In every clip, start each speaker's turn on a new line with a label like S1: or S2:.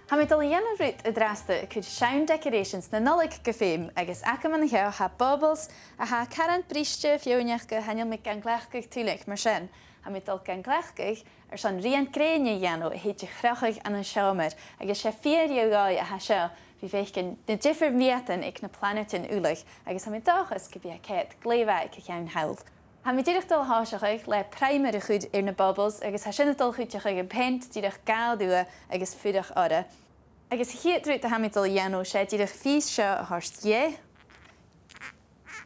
S1: Ha mi dal dhéanamh rút a drásta chud sound decorations na nullig go féim agus acha man na ha bubbles a ha caran bríste fiúneach go haneal mi gan gleachcaigh túlaigh mar sin. Ha mi dal gan gleachcaigh san rian gréine dhéanú a héidir chrachaigh an an seomar agus sé fíorúgáid a ha seo bhí féicin na differ miatan ag na planetin úlaigh agus ha mi dachas go bhí a céad gléimhhaid go cheann held. Ha mi ddíireach dul háiseach le primer a chud ar na bubbles agus ha sinna dul chuteach ag an paint díireach gáildúa agus fudach áda. Agus hiad rút a ha mi dul dhéanú sé díireach fís seo a thirst dhé.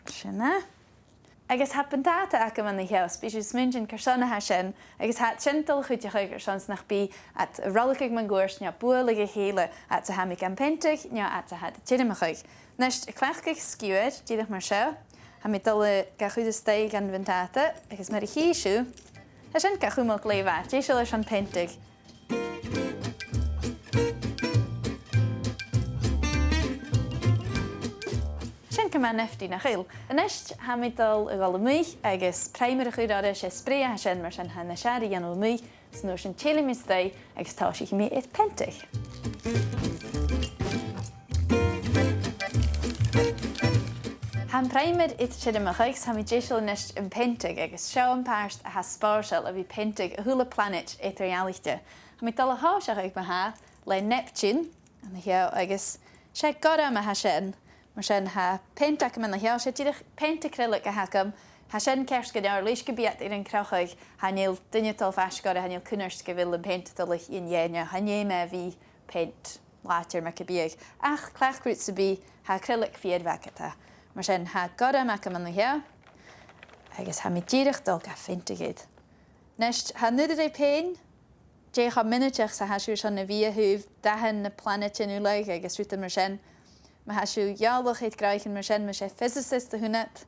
S1: Sinna. Agus ha pentáta acha man na heas, bhí siú smingin carsana ha sin, agus ha sin dul chuteach ag ar sans nach bí at rollaigh man gúirs ne buaigh a héile at a ha mi gan pentig ne at a had tíimechaigh. Neist a cleachcaigh sciúir díireach mar seo. Ha mi dul ga chuid a steig gan ventata, agus mar a híisiú, ha sin ga chuúmal gléimhhaid, dé seo leis an pentig. Sin go man neftí nach chiil. Anist ha mi dul a gáil mí agus primer a chuid áda sé spré ha sin mar sin ha na searí anú mí, san nuair sin téile mi stay agus tá si mé it pentig. Han primer it tíimechaigh ha mi déisiil nist an pentig agus seo an páirst a ha spáirseil a bhí pentig a thula planet étarhealaíte. Ha mi dul a háiseach ag ma ha le Neptune an heo agus sé godam a ha sin. Mar sin ha pentach man na heal sé tíireach pentacrylic a hacam, ha sin ceist go dear leis go bíad ar an crauchaig, ha níl duinetal feisgad a ha níl cúnarst go bhfuil an pentatalach in dhéine, ha ní me bhí pent látir me go bíag. Ach, clechgrút sa bí ha acrylic fiad vecata. Mar sin ha godam a man na heal, agus ha mi díireach dul ga fintagid. Nest ha nuidir é pein, dé ha minuteach sa ha siú sin na bhíthúh dahan na planetin úlaigh agus rúta mar sin. Ma ha siú jáalach éit graichin mar sin me sé physicist a hunnet.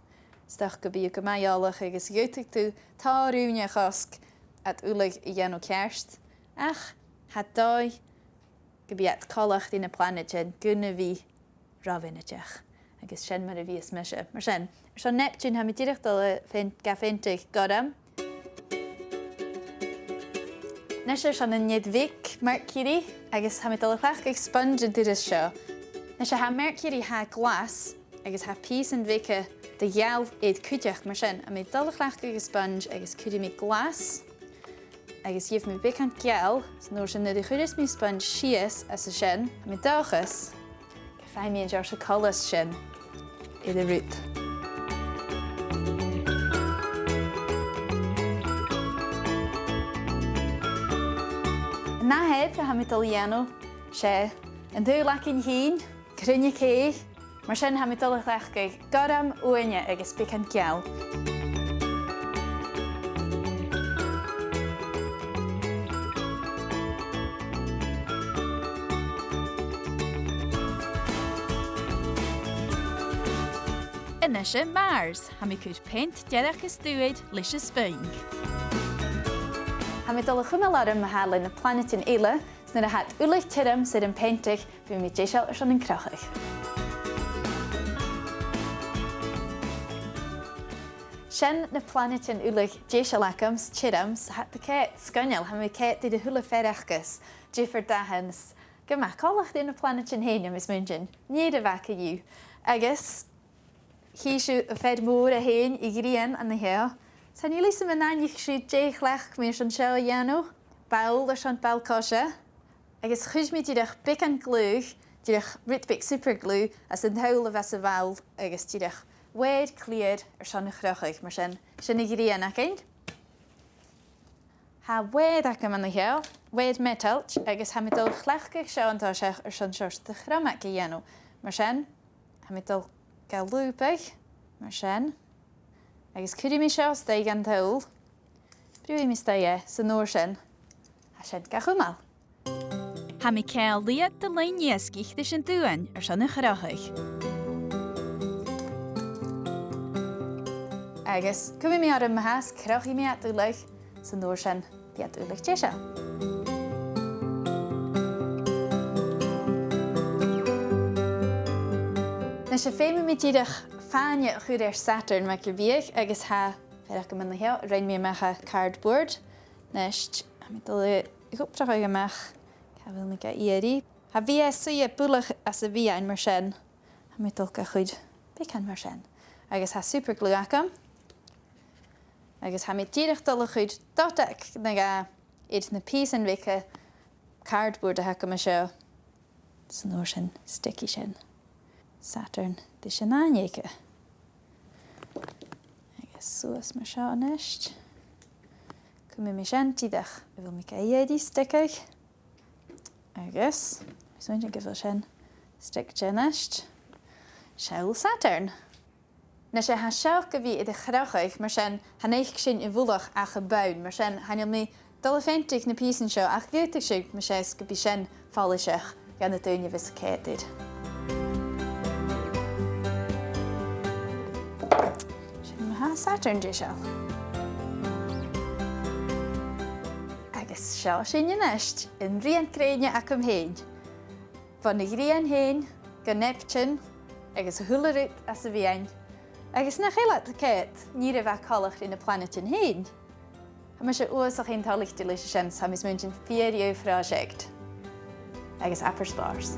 S1: Stach go bí go mai jáalach agus gúteach tú tárúne chosc at úlaigh I dhéanú cearst. Ach, ha dói go bí at colacht í na planetin gúna bhí rávinneteach. Agus sin mar a bhí is meise. Mar sin, ar Neptune ha mi díireach dul ga fintig godam. Nes sin an Nedvic Mercury agus ha mi dul a chleachcaigh sponge an dúras seo. Nes ha Mercury ha glas agus ha pís an bhice de gheall éiad cúteach mar sin a mi dul a chleachcaigh sponge agus cúdi mi glas agus dhéobh mi bic an gheall san nuair sin nuair chuidir mi sponge sias as a sin a mi dachas go fáim mi an deir sa colas sin iad a rút. Nahead ha mi dul dhéanú sé an dúlacin hín, crunne cé, mar sin ha mi dul a chleachcaigh godam uaine agus bic an gheall. Inise Mars ha mi cúd paint dearach is dúid leis a spring. Ha mi dul a chumalarm a hálinn na planetin éile, snar a hat úlaigh tírim sydd an pentig bhí mi déisiil ar sin an crauchaigh. Sin na planetin úlaigh déisiil achams, tírims, hat de cét scanneal ha mi cét di de hula ferachgus, dífar dahans, go ma colacht in na planetin héine mis mungin, níad a bhaca dú. Agus, híisiú a fed mór a héin I grían an na heo, San ní lisa man náinich siú dé chleach mé an seo dhéanú, bail ar sin bailcáise, agus chuis mi tíireach bic an glúch, tíireach ritbic superglú as an thola bheits a bhail agus tíireach weid clíad ar sin na chruchaigh mar sin I grían acin. Ha weid acam an na heo, weid metalt agus ha mi dul chleachcaigh seo antá seach ar sin seoirt de chramach I dhéanú. Mar sin, ha mi dul gael lúpaigh, mar sin, agus cúdi mi seo steig an taol, brúi mi steige san nóir sin, a sin ga chumal. Ha mi ceall liad de lein níoscich de sin dúin ar sin na chrachaigh. Agus cúmi mi ar an mahas crachí mi at úlaigh san nóir sin biad úlaigh déise. Nes sé féimi mi tíireach fáine chuúd ar Saturn me gur bíag agus ha féach go man na heo rein mi mecha cardboard. Nes ha mi dul I goptrach ag amach ca bhfuil mi ga iari. Ha bhí suí bulach as a bhí ein mar sin, ha mi dulca chuid pecan mar sin. Agus ha superglue acham, agus ha mi díirech dul chuid dotach na ga iad na pís an bhice cardboard a hacha me seo. San nóir sin sticky sin. Saturn di sin anéice. Agus suas mar seo anist. Cummi mi sin tídach a bhfuil mi caiédí stickig. Agus, mis muinte go bhfuil sin stick anist. Seil Saturn. Na sé ha seach go bhí i de chrachaich mar sin hanéich sin I bhulach a gebouwd, mar sin hanil mi dul fentig na písan seo ach gúteach siúd mar sé go bhí sin fáiseach gan na dúine vis céid. Sin ma ha Saturn dé seo. Agus seo sin anist in rian créine ac héin. Van na rian héin, go Neptune, agus thularút as a bhíain. Agus na chéile a céit, ní a bheith callach in na planet in héin. Ha mar sé uasach in tálicht lei sin sa mis muintin 4 frásegt. Agus apper spars.